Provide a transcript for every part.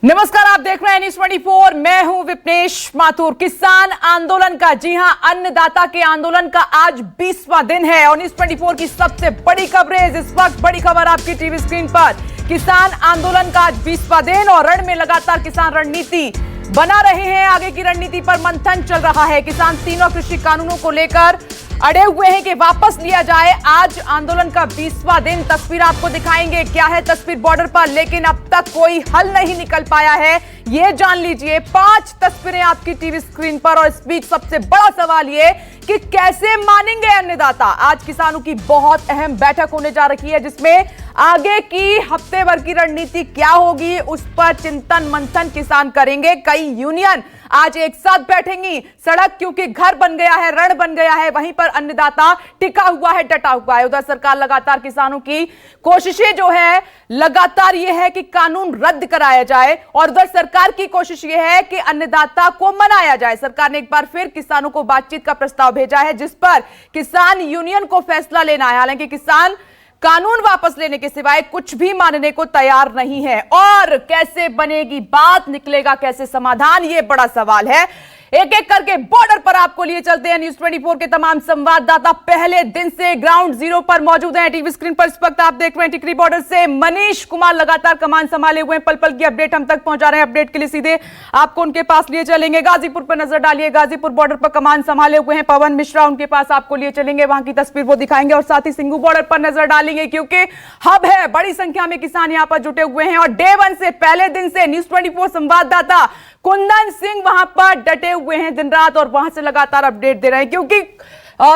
नमस्कार, आप देख रहे हैं न्यूज़ 24। मैं हूं विपनेश माथुर। किसान आंदोलन का, जी हां, अन्नदाता के आंदोलन का आज 20वां दिन है और न्यूज़ 24 की सबसे बड़ी कवरेज इस वक्त, बड़ी खबर आपकी टीवी स्क्रीन पर। किसान आंदोलन का आज 20वां दिन और रण में लगातार किसान रणनीति बना रहे हैं। आगे की रणनीति पर मंथन चल रहा है। किसान तीनों कृषि कानूनों को लेकर अड़े हुए हैं कि वापस लिया जाए। आज आंदोलन का 20वां दिन। तस्वीर आपको दिखाएंगे, क्या है तस्वीर बॉर्डर पर, लेकिन अब तक कोई हल नहीं निकल पाया है, ये जान लीजिए। 5 तस्वीरें आपकी टीवी स्क्रीन पर और इस बीच सबसे बड़ा सवाल ये कि कैसे मानेंगे अन्नदाता। आज किसानों की बहुत अहम बैठक होने जा रही है, जिसमें आगे की हफ्ते भर की रणनीति क्या होगी उस पर चिंतन मंथन किसान करेंगे। कई यूनियन आज एक साथ बैठेंगी। सड़क क्योंकि घर बन गया है, रण बन गया है, वहीं पर अन्नदाता टिका हुआ है, डटा हुआ है। उधर सरकार लगातार किसानों की कोशिशें जो है लगातार ये है कि कानून रद्द कराया जाए और उधर सरकार की कोशिश ये है कि अन्नदाता को मनाया जाए। सरकार ने एक बार फिर किसानों को बातचीत का प्रस्ताव भेजा है, जिस पर किसान यूनियन को फैसला लेना है। हालांकि किसान कानून वापस लेने के सिवाय कुछ भी मानने को तैयार नहीं है। और कैसे बनेगी बात, निकलेगा कैसे समाधान, यह बड़ा सवाल है। एक एक करके बॉर्डर पर आपको लिए चलते हैं। न्यूज़ 24 के तमाम संवाददाता पहले दिन से ग्राउंड जीरो पर मौजूद हैं। टीवी स्क्रीन पर इस वक्त आप देख रहे हैं टिकरी बॉर्डर से मनीष कुमार लगातार कमान संभाले हुए हैं। पल पल की अपडेट हम तक पहुंचा रहे हैं। अपडेट के लिए सीधे आपको उनके पास लिए चलेंगे। गाजीपुर पर नजर डालिए। गाजीपुर बॉर्डर पर कमान संभाले हुए हैं पवन मिश्रा, उनके पास आपको लिए चलेंगे, वहां की तस्वीर वो दिखाएंगे। और साथ ही सिंगू बॉर्डर पर नजर डालेंगे, क्योंकि हब है, बड़ी संख्या में किसान यहां पर जुटे हुए हैं। और डे 1 से, पहले दिन से न्यूज़ 24 संवाददाता कुंदन सिंह वहां पर डटे हुए हैं दिन रात और वहां से लगातार अपडेट दे रहे हैं, क्योंकि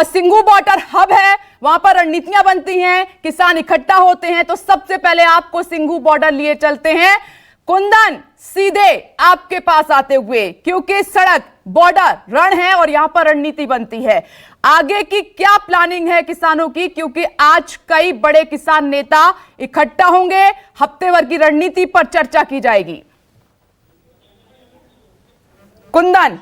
सिंगू बॉर्डर हब है, वहां पर रणनीतियां बनती हैं, किसान इकट्ठा होते हैं। तो सबसे पहले आपको सिंगू बॉर्डर लिए चलते हैं। कुंदन, सीधे आपके पास आते हुए, क्योंकि सड़क, बॉर्डर, रण है और यहां पर रणनीति बनती है। आगे की क्या प्लानिंग है किसानों की, क्योंकि आज कई बड़े किसान नेता इकट्ठा होंगे, हफ्ते भर की रणनीति पर चर्चा की जाएगी। कुंदन,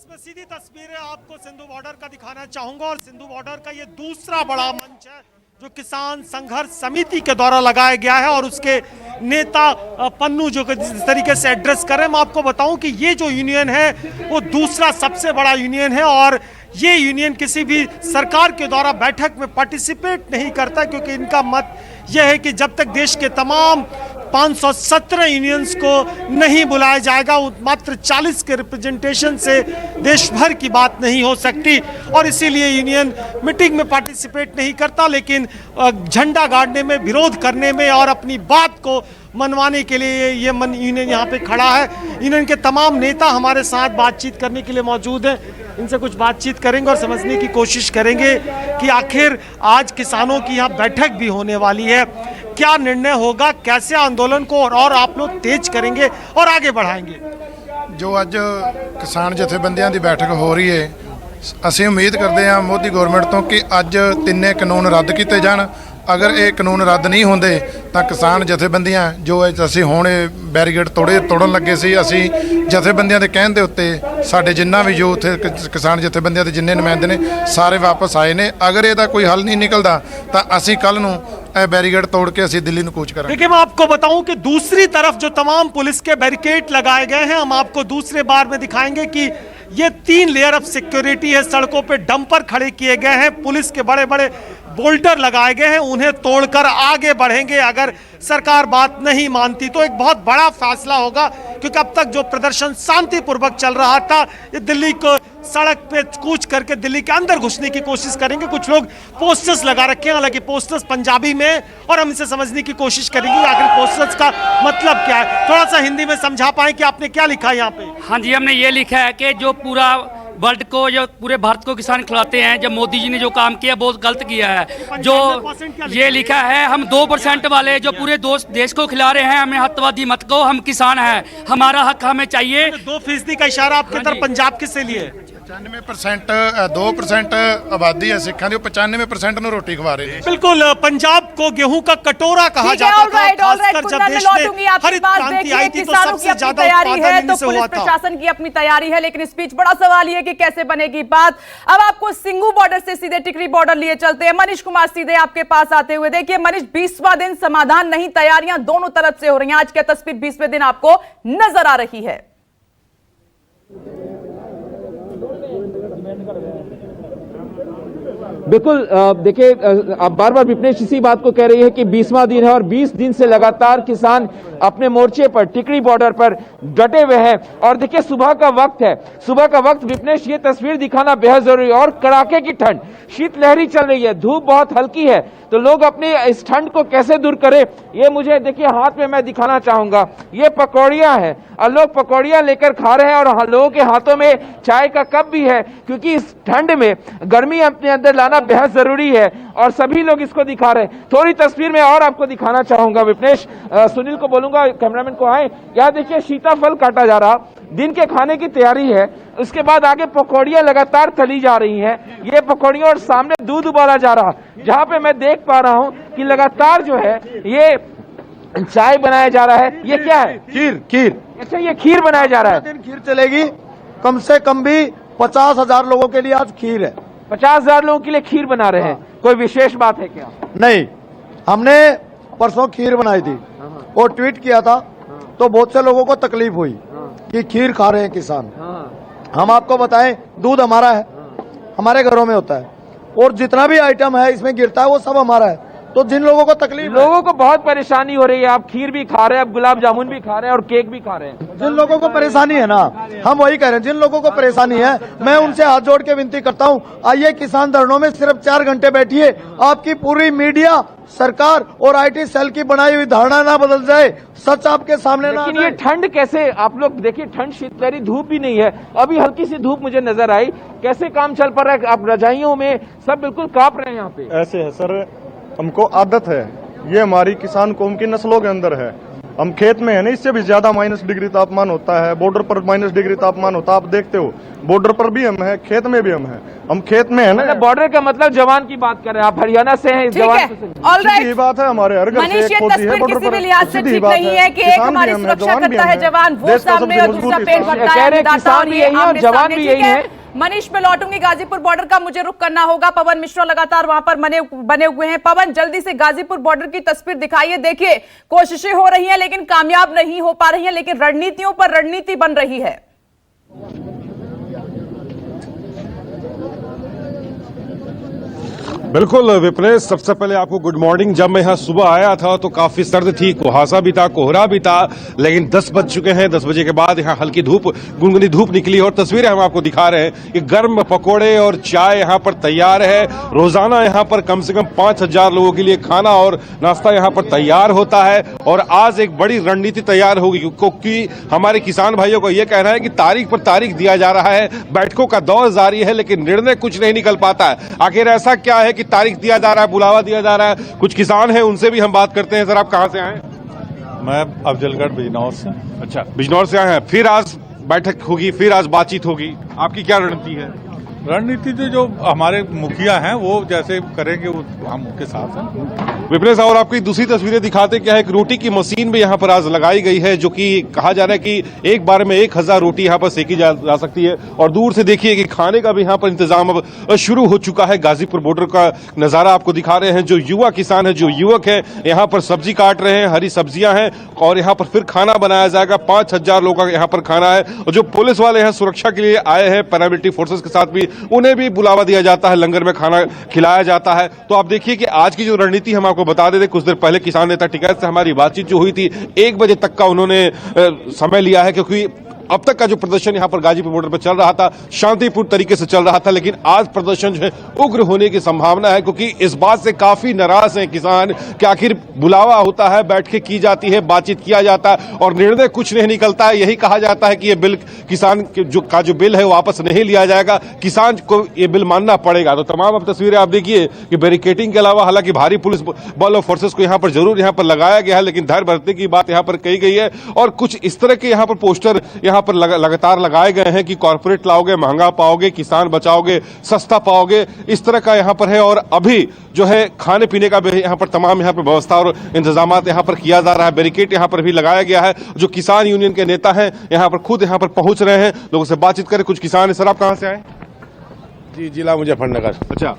मैं सीधी तस्वीरें आपको सिंधु बॉर्डर का दिखाना चाहूंगा और सिंधु बॉर्डर का ये दूसरा बड़ा मंच है जो किसान संघर्ष समिति के द्वारा लगाया गया है और उसके नेता पन्नू जो जिस तरीके से एड्रेस करें। मैं आपको बताऊं कि ये जो यूनियन है वो दूसरा सबसे बड़ा यूनियन है और ये यूनियन किसी भी सरकार के द्वारा बैठक में पार्टिसिपेट नहीं करता, क्योंकि इनका मत यह है कि जब तक देश के तमाम 517 यूनियंस को नहीं बुलाया जाएगा, मात्र 40 के रिप्रेजेंटेशन से देश भर की बात नहीं हो सकती। और इसीलिए यूनियन मीटिंग में पार्टिसिपेट नहीं करता, लेकिन झंडा गाड़ने में, विरोध करने में और अपनी बात को मनवाने के लिए ये यूनियन यहाँ पे खड़ा है। यूनियन के तमाम नेता हमारे साथ बातचीत करने के लिए मौजूद हैं। इनसे कुछ बातचीत करेंगे और समझने की कोशिश करेंगे कि आखिर आज किसानों की यहाँ बैठक भी होने वाली है, क्या निर्णय होगा, कैसे आंदोलन को और आप लोग तेज करेंगे और आगे बढ़ाएंगे। जो ਅੱਜ ਕਿਸਾਨ ਜਥੇਬੰਦੀਆਂ ਦੀ ਬੈਠਕ ਹੋ ਰਹੀ ਹੈ, ਅਸੀਂ ਉਮੀਦ ਕਰਦੇ ਹਾਂ ਮੋਦੀ ਗਵਰਨਮੈਂਟ ਤੋਂ ਕਿ ਅੱਜ ਤਿੰਨੇ ਕਾਨੂੰਨ ਰੱਦ ਕੀਤੇ ਜਾਣ। ਅਗਰ ਇਹ ਕਾਨੂੰਨ ਰੱਦ ਨਹੀਂ ਹੁੰਦੇ ਤਾਂ ਕਿਸਾਨ ਜਥੇਬੰਦੀਆਂ ਜੋ ਅਸੀਂ ਹੁਣ ਬੈਰੀਕੇਡ ਤੋੜਨ ਲੱਗੇ ਸੀ, ਅਸੀਂ ਜਥੇਬੰਦੀਆਂ ਦੇ ਕਹਿਣ ਦੇ ਉੱਤੇ ਸਾਡੇ ਜਿੰਨਾ ਵੀ ਯੂਥ ਕਿਸਾਨ ਜਥੇਬੰਦੀਆਂ ਦੇ ਜਿੰਨੇ ਨੁਮਾਇੰਦੇ ਨੇ ਸਾਰੇ ਵਾਪਸ ਆਏ ਨੇ। ਅਗਰ ਇਹਦਾ ਕੋਈ ਹੱਲ ਨਹੀਂ ਨਿਕਲਦਾ ਤਾਂ ਅਸੀਂ ਕੱਲ ਨੂੰ बैरिकेड तोड़ के असी दिल्ली कूच करें। देखिए, मैं आपको बताऊं कि दूसरी तरफ जो तमाम पुलिस के बैरिकेड लगाए गए हैं, हम आपको दूसरे बार में दिखाएंगे कि ये 3 लेयर ऑफ सिक्योरिटी है। सड़कों पे डंपर खड़े किए गए हैं, पुलिस के बड़े बड़े बोल्टर लगाए गए हैं, उन्हें तोड़कर आगे बढ़ेंगे। अगर सरकार बात नहीं मानती तो एक बहुत बड़ा फैसला होगा, क्योंकि अब तक जो प्रदर्शन शांतिपूर्वक चल रहा था, ये दिल्ली को सड़क पे कूच करके दिल्ली के अंदर घुसने की कोशिश करेंगे। कुछ लोग पोस्टर्स लगा रखे हैं, हालांकि पोस्टर्स पंजाबी में, और हम इसे समझने की कोशिश करेंगे आखिर पोस्टर्स का मतलब क्या है। थोड़ा सा हिंदी में समझा पाए कि आपने क्या लिखा है यहाँ पे। हाँ जी, हमने ये लिखा है कि जो पूरा वर्ल्ड को, जो पूरे भारत को किसान खिलाते हैं, जब मोदी जी ने जो काम किया बहुत गलत किया है। जो ये लिखा है, हम 2% वाले जो पूरे देश को खिला रहे हैं, हमें हत्यावादी मत कहो, हम किसान हैं, हमारा हक हमें चाहिए। 2% का इशारा आपके तरफ पंजाब किससे लिए? 95% 2% ਆਬਾਦੀ ਹੈ ਸਿੱਖਾਂ ਦੀ, ਉਹ 95% ਨੂੰ ਰੋਟੀ ਖਵਾ ਰਹੇ ਨੇ। बिल्कुल पंजाब को गेहूं का कटोरा कहा ठीक है, जाता ऑल था, राइट, खासकर जब मैं देश लौटूंगी में आपकी हरित बात। क्रांति देखिए, आई थी तो किसानों की सबसे अपनी ज्यादा तैयारी है उत्पादन तो इनसे पुलिस हुआ था। प्रशासन की अपनी तैयारी है, लेकिन इस बीच बड़ा सवाल ये कि कैसे बनेगी बात। अब आपको सिंगू बॉर्डर से सीधे टिकरी बॉर्डर लिए चलते हैं। मनीष कुमार सीधे आपके पास आते हुए, देखिए मनीष, 20वां दिन समाधान नहीं, तैयारियां दोनों तरफ से हो रही हैं। आज क्या तस्वीर 20वें दिन आपको नजर आ रही है? बिल्कुल, देखिए, अब बार बार विपनेश इसी बात को कह रही है कि 20वां दिन है और 20 दिन से लगातार किसान अपने मोर्चे पर टिकरी बॉर्डर पर डटे हुए हैं। और देखिए, सुबह का वक्त है, सुबह का वक्त विपनेश, ये तस्वीर दिखाना बेहद जरूरी है। और कड़ाके की ठंड, शीतलहरी चल रही है, धूप बहुत हल्की है, तो लोग अपने इस ठंड को कैसे दूर करें, ये मुझे देखिए हाथ में मैं दिखाना चाहूंगा। ये पकौड़ियां हैं और लोग पकौड़ियां लेकर खा रहे हैं और लोगों के हाथों में चाय का कप भी है, क्योंकि इस ठंड में गर्मी अपने अंदर लाना बेहद जरूरी है और सभी लोग इसको दिखा रहे हैं। थोड़ी तस्वीर में और आपको दिखाना चाहूंगा विपनेश, सुनील को बोलूंगा, कैमरामैन को आए। यहाँ देखिए, सीताफल काटा जा रहा, दिन के खाने की तैयारी है। उसके बाद आगे पकौड़ियां लगातार तली जा रही हैं, ये पकौड़ियां, और सामने दूध उबाला जा रहा, जहां पे मैं देख पा रहा हूं कि लगातार जो है ये चाय बनाया जा रहा है। ये क्या है? खीर। अच्छा, ये खीर बनाया जा रहा है। दिन खीर चलेगी, कम से कम भी 50,000 लोगों के लिए आज खीर है। 50,000 लोगों के लिए खीर बना रहे हैं, कोई विशेष बात है क्या? नहीं, हमने परसों खीर बनाई थी और ट्वीट किया था, तो बहुत से लोगों को तकलीफ हुई कि खीर खा रहे हैं किसान। हम आपको बताएं, दूध हमारा है, हमारे घरों में होता है, और जितना भी आइटम है इसमें गिरता है वो सब हमारा है। तो जिन लोगों को तकलीफ, लोगों को बहुत परेशानी हो रही है, आप खीर भी खा रहे हैं, आप गुलाब जामुन भी खा रहे हैं और केक भी खा रहे हैं, जिन लोगों को परेशानी है ना, हम वही कह रहे हैं, जिन लोगों को परेशानी है, मैं उनसे हाथ जोड़ के विनती करता हूं, आइए किसान धरनों में सिर्फ 4 घंटे बैठिए, आपकी पूरी मीडिया, सरकार और IT सेल की बनाई हुई धारणा ना बदल जाए, सच आपके सामने ना। लेकिन ये ठंड कैसे, आप लोग देखिए, ठंड, शीतलहरी, धूप भी नहीं है, अभी हल्की सी धूप मुझे नजर आई, कैसे काम चल पा रहा है? आप रजाइयों में सब बिल्कुल कांप रहे हैं यहाँ पे। ऐसे है सर, हमको आदत है, ये हमारी किसान कौम की नस्लों के अंदर है। हम खेत में है ना, इससे भी ज्यादा -डिग्री तापमान होता है, बॉर्डर पर -डिग्री तापमान होता है, आप देखते हो, बॉर्डर पर भी हम है, खेत में भी हम है, हम खेत में है ना। बॉर्डर का मतलब जवान की बात कर रहे हैं, आप हरियाणा से हैं, जवान से। ऑल राइट, सीधी बात है, हमारे हर घर से मनीष, एक ये फौजी है तस्वीर बॉर्डर किसी भी पर, लिहाज से सीधी ठीक बात नहीं है कि एक किसान भी हमारी हम है, सुरक्षा जवान भी करता हम है जवान, वो देश का सामने सबसे और मजबूत दूसरा पेट किसान। भरता कह है, रहे हैं किसान भी यही है और जवान भी यही है। मनीष, पे लौटूंगी, गाजीपुर बॉर्डर का मुझे रुख करना होगा। पवन मिश्रा लगातार वहां पर बने हुए हैं। पवन, जल्दी से गाजीपुर बॉर्डर की तस्वीर दिखाइए। देखिए, कोशिशें हो रही हैं लेकिन कामयाब नहीं हो पा रही हैं, लेकिन रणनीतियों पर रणनीति बन रही है। बिल्कुल विपनेश, सबसे पहले आपको गुड मॉर्निंग। जब मैं यहाँ सुबह आया था तो काफी सर्द थी, कुहासा भी था, कोहरा भी था, लेकिन 10 बज चुके हैं। 10 बजे के बाद यहाँ हल्की धूप, गुनगुनी धूप निकली और तस्वीरें हम आपको दिखा रहे हैं कि गर्म पकोड़े और चाय यहाँ पर तैयार है। रोजाना यहाँ पर कम से कम 5,000 लोगों के लिए खाना और नाश्ता यहाँ पर तैयार होता है। और आज एक बड़ी रणनीति तैयार होगी, क्योंकि हमारे किसान भाइयों को यह कहना है कि तारीख पर तारीख दिया जा रहा है, बैठकों का दौर जारी है, लेकिन निर्णय कुछ नहीं निकल पाता है। आखिर ऐसा क्या है कि तारीख दिया जा रहा है, बुलावा दिया जा रहा है? कुछ किसान हैं, उनसे भी हम बात करते हैं। सर, आप कहां से आए? मैं अफजलगढ़ बिजनौर से। अच्छा, बिजनौर से आए हैं। फिर आज बैठक होगी, फिर आज बातचीत होगी, आपकी क्या रणनीति है? रणनीति जो हमारे मुखिया हैं वो जैसे करेंगे वो हम उनके साथ हैं। विपनेश, और आपकी दूसरी तस्वीरें दिखाते क्या है, एक रोटी की मशीन भी यहाँ पर आज लगाई गई है, जो कि कहा जा रहा है कि एक बार में 1000 रोटी यहाँ पर सेकी जा सकती है। और दूर से देखिए कि खाने का भी यहाँ पर इंतजाम अब शुरू हो चुका है। गाजीपुर बॉर्डर का नजारा आपको दिखा रहे हैं। जो युवा किसान है, जो युवक है, यहाँ पर सब्जी काट रहे हैं, हरी सब्जियां हैं, और यहाँ पर फिर खाना बनाया जाएगा। 5,000 लोगों का यहाँ पर खाना है। और जो पुलिस वाले यहाँ सुरक्षा के लिए आए हैं, पैरामिलिट्री फोर्सेस के साथ भी, उन्हें भी बुलावा दिया जाता है, लंगर में खाना खिलाया जाता है। तो आप देखिए कि आज की जो रणनीति हम आपको बता देते, कुछ देर पहले किसान नेता टिकैत से हमारी बातचीत जो हुई थी, 1 बजे तक का उन्होंने समय लिया है, क्योंकि अब तक का जो प्रदर्शन यहां पर गाजीपुर बॉर्डर पर चल रहा था शांतिपूर्ण तरीके से चल रहा था, लेकिन आज प्रदर्शन जो है उग्र होने की संभावना है, क्योंकि इस बात से काफी नाराज हैं किसान कि आखिर बुलावा होता है, बैठकें की जाती है, बातचीत किया जाता है और निर्णय कुछ नहीं निकलता है। यही कहा जाता है कि ये बिल, किसान जो बिल है वो वापस नहीं लिया जाएगा, किसान को ये बिल मानना पड़ेगा। तो तमाम अब तस्वीरें आप देखिए कि बैरिकेडिंग के अलावा, हालांकि भारी पुलिस बल और फोर्सेस को यहाँ पर जरूर यहाँ पर लगाया गया है, लेकिन धैर्य बरतने की बात यहाँ पर कही गई है। और कुछ इस तरह के यहाँ पर पोस्टर यहाँ पर लगातार लगाए गए हैं कि कॉर्पोरेट लाओगे महंगा पाओगे, किसान बचाओगे सस्ता पाओगे, इस तरह का यहाँ पर है। और अभी जो है खाने पीने का भी यहाँ पर तमाम यहाँ पर व्यवस्था और इंतजाम यहाँ पर किया जा रहा है। बैरिकेड यहाँ पर भी लगाया गया है। जो किसान यूनियन के नेता हैं यहाँ पर खुद यहाँ पर पहुंच रहे हैं, लोगों से बातचीत करें। कुछ किसान है। सर, आप कहां से आए? जी, जिला मुजफ्फरनगर। अच्छा,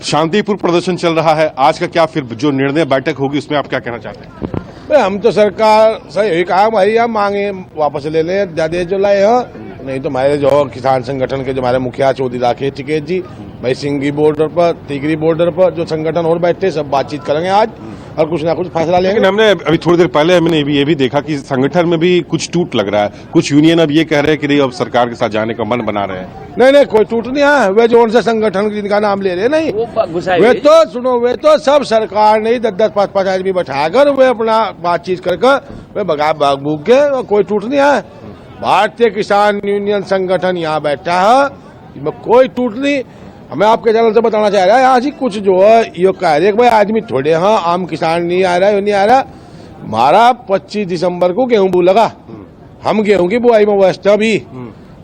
शांतिपूर्ण प्रदर्शन चल रहा है। आज का क्या फिर जो निर्णय बैठक होगी उसमें आप क्या कहना चाहते हैं? हम तो सरकार से यही कहा भाई हम मांगे वापस ले लें ज्यादा जो लाए हो, नहीं तो हमारे जो किसान संगठन के जो हमारे मुखिया चौधरी राकेश टिकैत जी भाई सिंगी बॉर्डर पर टिकरी बॉर्डर पर जो संगठन और बैठे सब बातचीत करेंगे आज और कुछ ना कुछ फैसला लेंगे। लेकिन हमने अभी थोड़ी देर पहले हमने ये भी देखा कि संगठन में भी कुछ टूट लग रहा है। कुछ यूनियन अब ये कह रहे हैं कि नहीं अब सरकार के साथ जाने का मन बना रहे हैं। नहीं कोई टूट नहीं है। वे जो उनसे संगठन जिनका नाम ले रहे नहीं वे तो सुनो, वे तो सब सरकार ने 10-5 आदमी बैठाकर वे अपना बातचीत करके वे भाग भूग के, कोई टूट नहीं है। भारतीय किसान यूनियन संगठन यहाँ बैठा है, इसमें कोई टूट नहीं। हमें आपके चैनल से बताना चाह रहा है आज ही कुछ जो है ये कह रहे भाई आदमी थोड़े हाँ आम किसान नहीं आ रहा है, नहीं आ रहा। हमारा 25 दिसंबर को गेहूं बू लगा, हम गेहूं की बुआई में व्यस्त भी,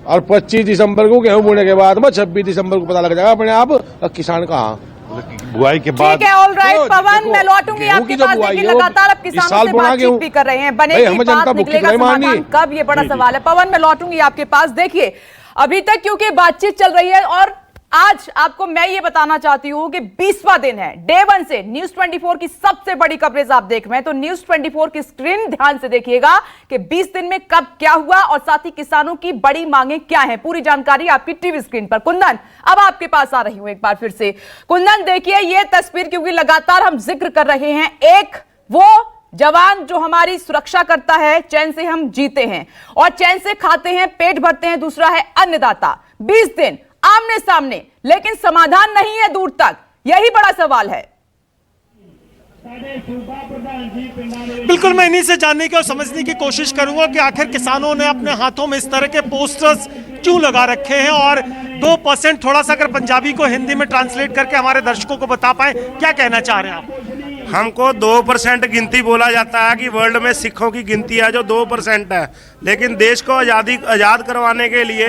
और 25 दिसंबर को गेहूं बोने के बाद में 26 दिसंबर को पता लग जाएगा अपने आप किसान कहाँ बुआई के बाद। ठीक है, ऑल राइट पवन, मैं लौटूंगी आपके पास। देखिए लगातार अब किसानों से बातचीत भी कर रहे हैं, बनेगी बात, निकलेगा समाधान कब, ये बड़ा सवाल है। पवन, मैं लौटूंगी आपके पास। देखिए अभी तक क्योंकि बातचीत चल रही है और आज आपको मैं ये बताना चाहती हूं कि 20वां दिन है, डे 1 से न्यूज 24 की सबसे बड़ी कवरेज आप देख रहे हैं, तो न्यूज 24 की स्क्रीन ध्यान से देखिएगा कि 20 दिन में कब क्या हुआ और साथ ही किसानों की बड़ी मांगे क्या है। पूरी जानकारी आपकी टीवी स्क्रीन पर। कुंदन, अब आपके पास आ रही हूं एक बार फिर से। कुंदन, देखिए ये तस्वीर, क्योंकि लगातार हम जिक्र कर रहे हैं, एक वो जवान जो हमारी सुरक्षा करता है, चैन से हम जीते हैं और चैन से खाते हैं, पेट भरते हैं। दूसरा है अन्नदाता। 20 दिन आमने सामने, लेकिन समाधान नहीं है दूर तक, यही बड़ा सवाल है। बिल्कुल, मैं इन्हीं से जानने की और समझने की कोशिश करूंगा कि आखिर किसानों ने अपने हाथों में इस तरह के पोस्टर्स क्यों लगा रखे हैं, और 2% थोड़ा सा अगर पंजाबी को हिंदी में ट्रांसलेट करके हमारे दर्शकों को बता पाए, क्या कहना चाह रहे हैं आप? हमको 2% गिनती बोला जाता है कि वर्ल्ड में सिखों की गिनती है जो 2% है, लेकिन देश को आज़ाद करवाने के लिए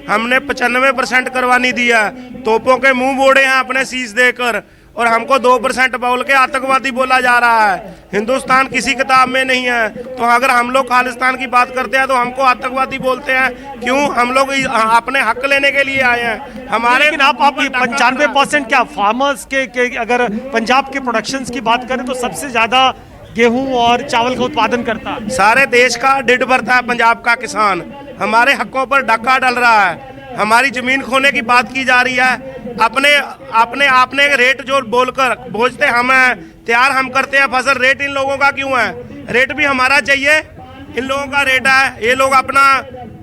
हमने 95% करवानी दिया। तोपों के मुंह बोड़े हैं अपने शीश देकर, और हमको 2% बोल के आतंकवादी बोला जा रहा है। हिंदुस्तान किसी किताब में नहीं है, तो अगर हम लोग खालिस्तान की बात करते हैं तो हमको आतंकवादी बोलते हैं। क्यों? हम लोग अपने हक लेने के लिए आए हैं। हमारे लेकिन आप 95% क्या फार्मर्स के अगर पंजाब के प्रोडक्शंस की बात करें तो सबसे ज्यादा गेहूं और चावल का उत्पादन करता है। सारे देश का ढिड भरता है पंजाब का किसान। हमारे हकों पर डाका डल रहा है, हमारी जमीन खोने की बात की जा रही है। आपने रेट जो बोलकर बोझते हम हैं, तैयार हम करते हैं फसल, रेट इन लोगों का क्यों है? रेट भी हमारा चाहिए, इन लोगों का रेट है। ये लोग अपना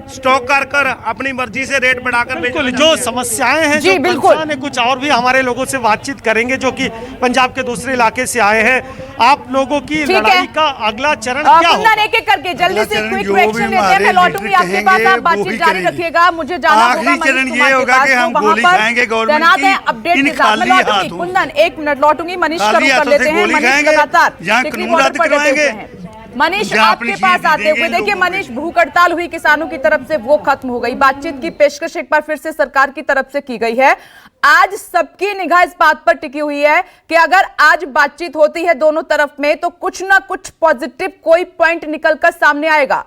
स्टॉक कर अपनी मर्जी से रेट बढ़ाकर बिल्कुल जो समस्याएं हैं, जो परेशान है, कुछ और भी हमारे लोगों से बातचीत करेंगे जो कि पंजाब के दूसरे इलाके से आए हैं। आप लोगों की लड़ाई का अगला चरण क्या होगा? एक एक करके जल्दी से क्विक रिएक्शन लेते हैं। मैं लौटूंगी आपके पास, आप बातचीत जारी रखिएगा। मुझे जाना होगा आखिरी चरण ये होगा कि हम गोली खाएंगे गवर्नमेंट की, अपडेट के साथ। मैं लौटूंगी कुंदन, 1 मिनट लौटूंगी। मनीष कर लेते हैं। मनीष लगातार मनीष आपके पास आते हुए, देखिए मनीष, भूख हड़ताल हुई किसानों की तरफ से, वो खत्म हो गई। बातचीत की पेशकश एक बार फिर से सरकार की तरफ से की गई है। आज सबकी निगाह इस बात पर टिकी हुई है कि अगर आज बातचीत होती है दोनों तरफ में तो कुछ ना कुछ पॉजिटिव कोई पॉइंट निकलकर सामने आएगा।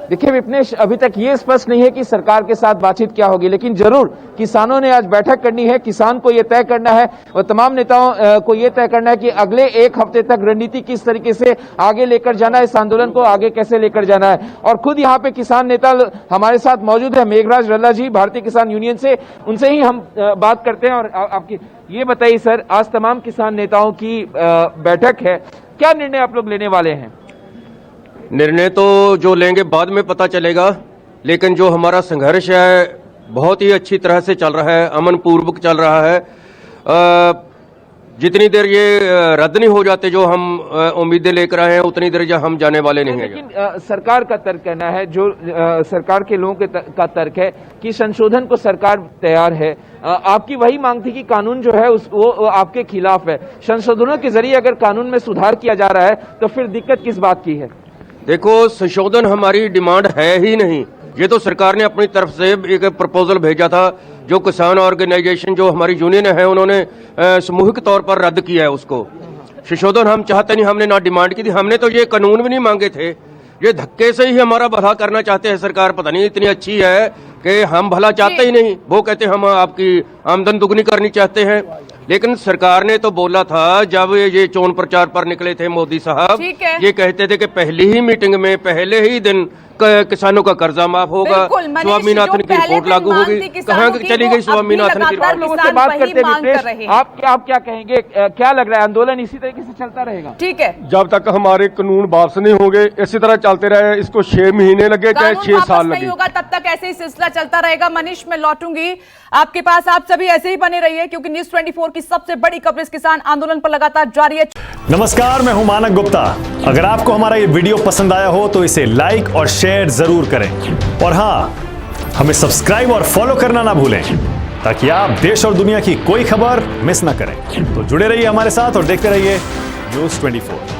देखिए विपनेश, अभी तक ये स्पष्ट नहीं है कि सरकार के साथ बातचीत क्या होगी, लेकिन जरूर किसानों ने आज बैठक करनी है। किसान को यह तय करना है और तमाम नेताओं को यह तय करना है कि अगले 1 हफ्ते तक रणनीति किस तरीके से आगे लेकर जाना है, इस आंदोलन को आगे कैसे लेकर जाना है। और खुद यहाँ पे किसान नेता हमारे साथ मौजूद है, मेघराज रल्ला जी, भारतीय किसान यूनियन से, उनसे ही हम बात करते हैं। और आपकी ये बताइए सर, आज तमाम किसान नेताओं की बैठक है, क्या निर्णय आप लोग लेने वाले हैं? निर्णय तो जो लेंगे बाद में पता चलेगा, लेकिन जो हमारा संघर्ष है बहुत ही अच्छी तरह से चल रहा है, अमन पूर्वक चल रहा है। जितनी देर ये रद्द नहीं हो जाते जो हम उम्मीदें लेकर आए हैं, उतनी देर हम जाने वाले नहीं हैं। लेकिन सरकार का तर्क कहना है, जो सरकार के लोगों का तर्क है कि संशोधन को सरकार तैयार है। आपकी वही मांग थी कि कानून जो है वो आपके खिलाफ है। संशोधनों के जरिए अगर कानून में सुधार किया जा रहा है तो फिर दिक्कत किस बात की है? देखो, संशोधन हमारी डिमांड है ही नहीं। ये तो सरकार ने अपनी तरफ से एक प्रपोजल भेजा था, जो किसान ऑर्गेनाइजेशन जो हमारी यूनियन है उन्होंने सामूहिक तौर पर रद्द किया है उसको। संशोधन हम चाहते नहीं, हमने ना डिमांड की थी, हमने तो ये कानून भी नहीं मांगे थे। ये धक्के से ही हमारा भला करना चाहते हैं सरकार। पता नहीं इतनी अच्छी है कि हम भला चाहते ही नहीं, वो कहते हम आपकी आमदन दुगनी करनी चाहते हैं। लेकिन सरकार ने तो बोला था, जब ये चोन प्रचार पर निकले थे मोदी साहब, ये कहते थे कि पहली ही मीटिंग में पहले ही दिन किसानों का कर्जा माफ होगा, स्वामीनाथन की रिपोर्ट लागू होगी। कहाँ चली गई स्वामीनाथन की रिपोर्ट? लोगों से बात करते हैं, आप क्या कहेंगे? क्या लग रहा है, आंदोलन इसी तरीके से चलता रहेगा? ठीक है, जब तक हमारे कानून वापस नहीं होंगे इसी तरह चलते रहे। इसको 6 महीने लगे चाहे 6 साल लगे, होगा तब तक ऐसे ही सिलसिला चलता रहेगा। मनीष, मैं लौटूंगी आपके पास, आप सभी ऐसे ही बने रहिए क्योंकि न्यूज़ 24 की सबसे बड़ी कवरेज किसान आंदोलन पर लगातार जारी है। नमस्कार, मैं हूं मानक गुप्ता। अगर आपको हमारा ये वीडियो पसंद आया हो तो इसे लाइक और शेयर जरूर करें, और हां, हमें सब्सक्राइब और फॉलो करना ना भूलें ताकि आप देश और दुनिया की कोई खबर मिस ना करें। तो जुड़े रहिए हमारे साथ और देखते रहिए न्यूज़ 24।